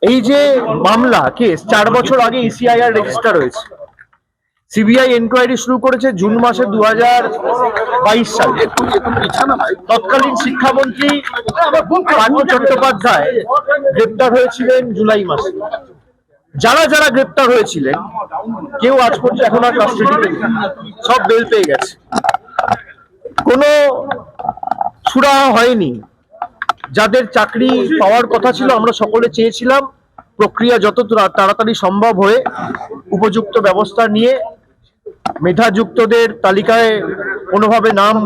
এই যে মামলা কেস 4 বছর আগে ইসিআইআর রেজিস্টার হয়েছে, সিবিআই এনকোয়ারি শুরু করেছে জুন মাসে 2022 সালে। তৎকালীন শিক্ষামন্ত্রী পার্থ চট্টোপাধ্যায় গ্রেপ্তার হয়েছিলেন জুলাই মাসে। যারা যারা গ্রেপ্তার হয়েছিলেন কেউ আজ পর্যন্ত এখন আর কাস্টডিতে নেই, সব বেল পেয়ে গেছে। কোনো সুরাহা হয়নি। যাদের চাকরি পাওয়ার কথা ছিল, আমরা সকলে চেয়েছিলাম প্রক্রিয়া যত তাড়াতাড়ি সম্ভব হয়ে উপযুক্ত ব্যবস্থা নিয়ে মেধাযুক্তদের তালিকায় কোনোভাবে নাম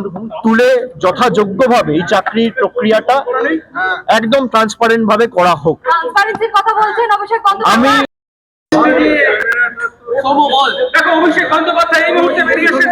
তুলে যথাযোগ্যভাবে এই চাকরির প্রক্রিয়াটা একদম ট্রান্সপারেন্ট ভাবে করা হোক। আমি অভিষেক বন্দ্যোপাধ্যায় এই মুহূর্তে বেরিয়েছেন।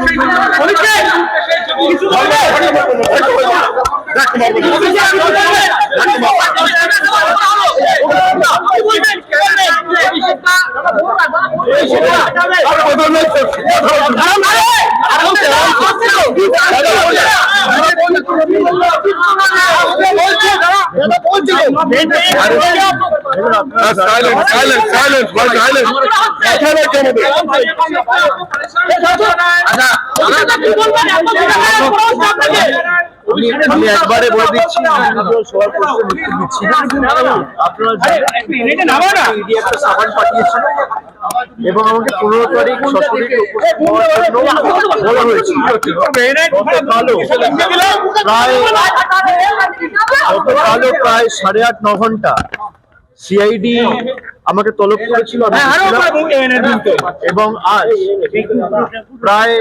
আমি একবারে বলে দিচ্ছি, সবার প্রশ্ন দিচ্ছি আপনারা একটা সাবান পাঠিয়েছিল এবং আমাকে 15 তারিখ সশরীরে বলা হয়েছিল। গতকালও প্রায় 8.5-9 ঘন্টা সিআইডি আমাকে তলব করেছিল এবং আজ প্রায়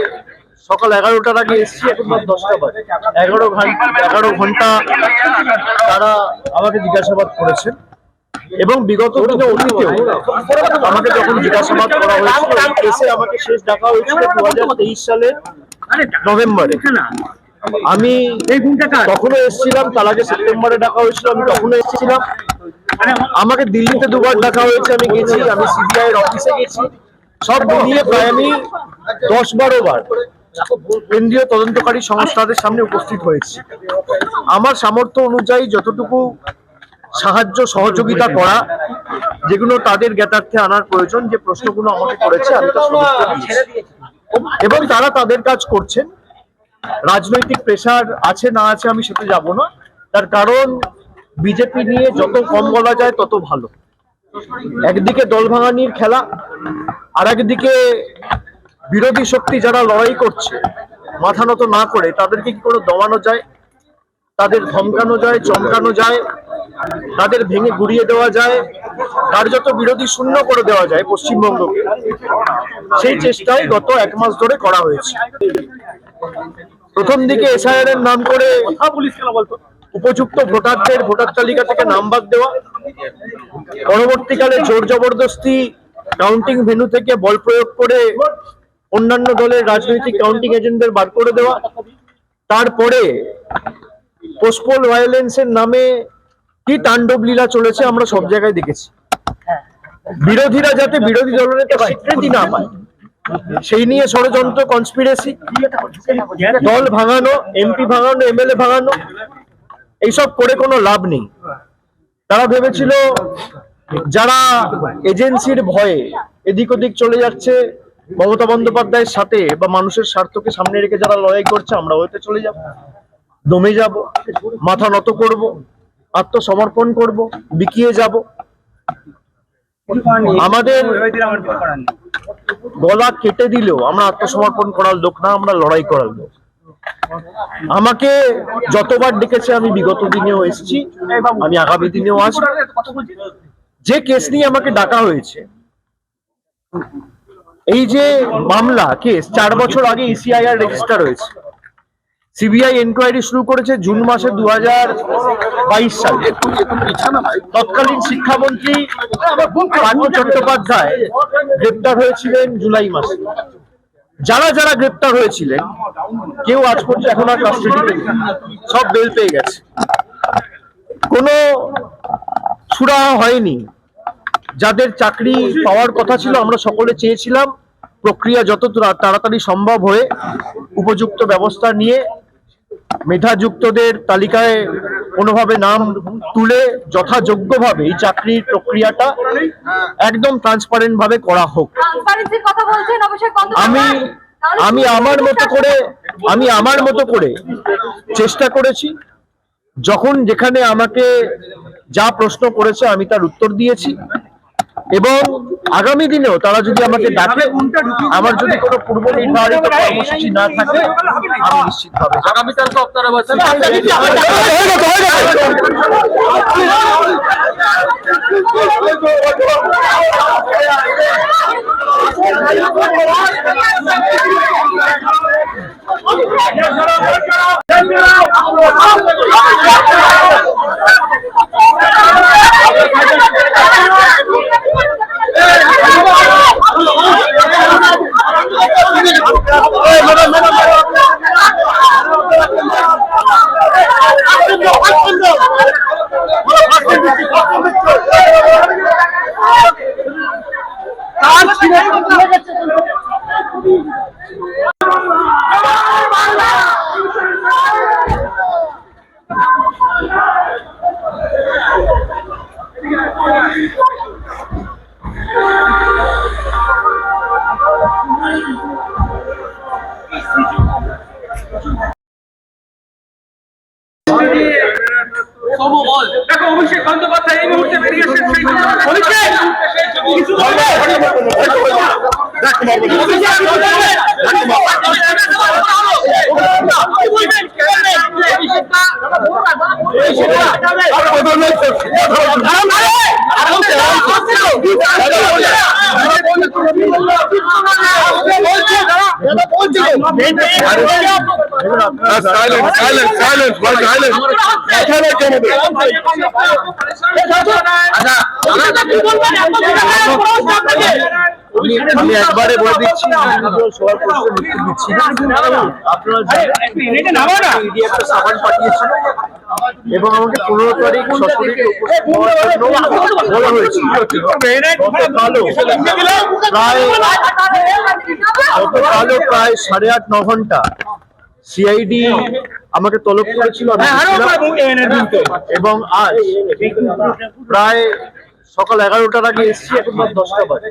সকাল 11টার আগে এসেছি, এখন 10টা বাজে। 11 ঘন্টা তারা আমাকে জিজ্ঞাসাবাদ করেছেন এবং বিগত দিনে অতীতেও আমাকে যখন জিজ্ঞাসাবাদ করা হয়েছিল, কেসে আমাকে শেষ ডাকা হয়েছিল 2023 সালের নভেম্বরে। আমি তখনও এসেছিলাম, তার আগে সেপ্টেম্বরে ডাকা হয়েছিল, আমি তখনও এসেছিলাম। আমাকে দিল্লিতে 2বার ডাকা হয়েছে, আমি গেছি। আমি সিবিআই এর অফিসে গেছি। সব মিলিয়ে প্রায় আমি 10-12 বার কেন্দ্রীয় তদন্তকারী সংস্থাদের সামনে উপস্থিত হয়েছি। আমার সামর্থ্য অনুযায়ী যতটুকু সাহায্য সহযোগিতা করা, যেগুলো তাদের জ্ঞাতার্থে আনার প্রয়োজন, যে প্রশ্নগুলো আমাকে করেছে আমি তা সদুত্তর দিয়েছি এবং তারা তাদের কাজ করছেন। রাজনৈতিক প্রেসার আছে না আছে আমি সেটা যাব না, তার কারণ বিজেপি নিয়ে যত কম বলা যায় তত ভালো। একদিকে দল ভাঙানির খেলা, আর একদিকে বিরোধী শক্তি যারা লড়াই করছে মাথা নত না করে তাদেরকে কি করে দমানো যায়, তাদের ধমকানো যায়, চমকানো যায়, তাদের ভেঙে গুড়িয়ে দেওয়া যায়, কার্যত বিরোধী শূন্য করে দেওয়া যায় পশ্চিমবঙ্গকে, সেই চেষ্টাই গত 1 মাস ধরে করা হয়েছে। প্রথম দিকে এসআইআর এর নাম করে উপযুক্ত ভোটারদের ভোটার তালিকা থেকে নাম বাদ দেওয়া, পরবর্তীকালে জোর জবরদস্তি কাউন্টিং ভেন্যু থেকে বল প্রয়োগ করে অন্যান্য দলের রাজনৈতিক কাউন্টিং এজেন্টদের বার করে দেওয়া, তারপরে পোস্টপোল ভায়োলেন্সের নামে কি তাণ্ডব লীলা চলেছে আমরা সব জায়গায় দেখেছি। বিরোধীরা যাতে বিরোধী দলের স্বীকৃতি না পায় সেই নিয়ে ষড়যন্ত্র, কনস্পিরেসি, দল ভাঙানো, এমপি ভাঙানো, এমএলএ ভাঙানো, এইসব করে কোনো লাভ নেই। তারা ভেবেছিল যারা এজেন্সির ভয়ে এদিক ওদিক চলে যাচ্ছে মমতা বন্দ্যোপাধ্যায়ের সাথে বা মানুষের স্বার্থকে সামনে রেখে যারা লড়াই করছে, আমরা হয়তো চলে যাব, দমে যাব, মাথা নত করব, আত্মসমর্পণ করব, বিকিয়ে যাব। আমাদের গলা কেটে দিলেও আমরা আত্মসমর্পণ করার লোক না, আমরা লড়াই করার লোক। আমাকে যতবার ডেকেছে আমি বিগত দিনেও এসেছি, আমি আগামী দিনেও আসব। যে কেস নিয়ে আমাকে ডাকা হয়েছে, এই যে মামলা কেস 4 বছর আগে ইসিআইআর রেজিস্টার হয়েছে, সিবিআই এনকোয়ারি শুরু করেছে জুন মাসে 2022 সালে। তৎকালীন শিক্ষামন্ত্রী পার্থ চট্টোপাধ্যায় গ্রেপ্তার হয়েছিলেন জুলাই মাসে। যারা যারা গ্রেপ্তার হয়েছিলেন কেউ আজ পর্যন্ত এখন আর কাস্টডিতে নেই, সব বেল পেয়ে গেছে। কোনো সুরাহা হয়নি। যাদের চাকরি পাওয়ার কথা ছিল, আমরা সকলে চেয়েছিলাম প্রক্রিয়া যত তাড়াতাড়ি সম্ভব হয়ে উপযুক্ত ব্যবস্থা নিয়ে মেধাযুক্তদের তালিকায় কোনোভাবে নাম তুলে যথাযোগ্যভাবে এই চাকরির প্রক্রিয়াটা একদম ট্রান্সপারেন্ট ভাবে করা হোক। ট্রান্সপারেন্সির কথা বলছেন অভিষেক আমি বন্দ্যোপাধ্যায়। আমি আমার মতো করে চেষ্টা করেছি। যখন যেখানে আমাকে যা প্রশ্ন করেছে আমি তার উত্তর দিয়েছি, এবং আগামী দিনেও তারা যদি আমাকে ডাকে, আমার যদি কোনো পূর্ব নির্ধারিত কর্মসূচি না থাকে, আমি নিশ্চিতভাবে যাব। আগামীকাল তো আপনারা বলছেন দেখো অভিষেক বন্দ্যোপাধ্যায় এই মুহূর্তে বেরিয়ে এসেছেন সেই আমি একবারে বলে দিচ্ছি, সবার প্রশ্নের উত্তর দিচ্ছি না। আপনারা জানেন ইডি একটা সাবান পাঠিয়েছিল এবং আমাকে 15 তারিখ সশরীরে উপস্থিত হওয়ার জন্য বলা হয়েছিল। গতকালও প্রায় 8.5-9 ঘন্টা সিআইডি আমাকে তলব করেছিল, এবং আজ প্রায় সকাল 11টার আগে এসেছি, এখন 10টা বাজে।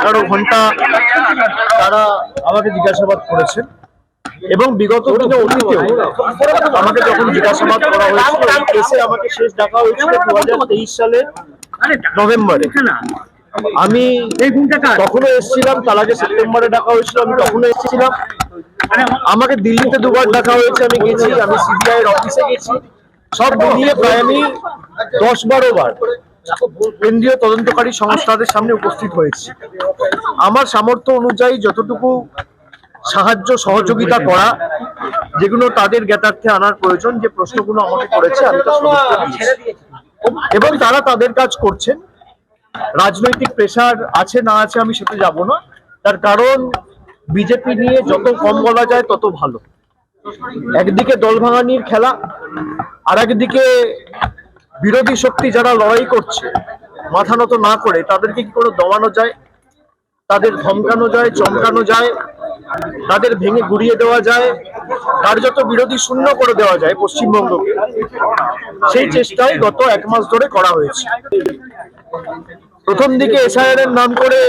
11 ঘন্টা তারা আমাকে জিজ্ঞাসাবাদ করেছেন, এবং বিগত দিনে অতীতেও আমাকে যখন জিজ্ঞাসাবাদ করা হয়েছিল, কেসে আমাকে শেষ ডাকা হয়েছিল 2023 সালের নভেম্বরে। আমি তখনও এসেছিলাম, তার আগে সেপ্টেম্বরে ডাকা হয়েছিল, আমি তখনও এসেছিলাম। আমাকে দিল্লিতে 2বার ডাকা হয়েছে, আমি গেছি, আমি সিবিআই এর অফিসে গেছি। সব মিলিয়ে প্রায় আমি 10-12 বার কেন্দ্রীয় তদন্তকারী সংস্থাদের সামনে উপস্থিত হয়েছি। আমার সামর্থ্য অনুযায়ী যতটুকু সাহায্য সহযোগিতা করা, যেগুলো তাদের জ্ঞাতার্থে আনার প্রয়োজন, যে প্রশ্নগুলো আমাকে করেছে আমি তা সদুত্তর দিয়েছি, এবং তারা তাদের কাজ করছেন। রাজনৈতিক প্রেসার আছে না আছে আমি সেটা যাব না, তার কারণ বিজেপি নিয়ে যত কম বলা যায় তত ভালো। একদিকে দল ভাঙানির খেলা, আর একদিকে বিরোধী শক্তি যারা লড়াই করছে মাথা নত না করে, তাদেরকে কি করে দমানো যায়, তাদের ধমকানো যায়, চমকানো যায়, তাদের ভেঙে গুড়িয়ে দেওয়া যায়, কার্যত বিরোধী শূন্য করে দেওয়া যায় পশ্চিমবঙ্গকে, সেই চেষ্টাই গত 1 মাস ধরে করা হয়েছে। প্রথম দিকে এসআইআর এর নাম করে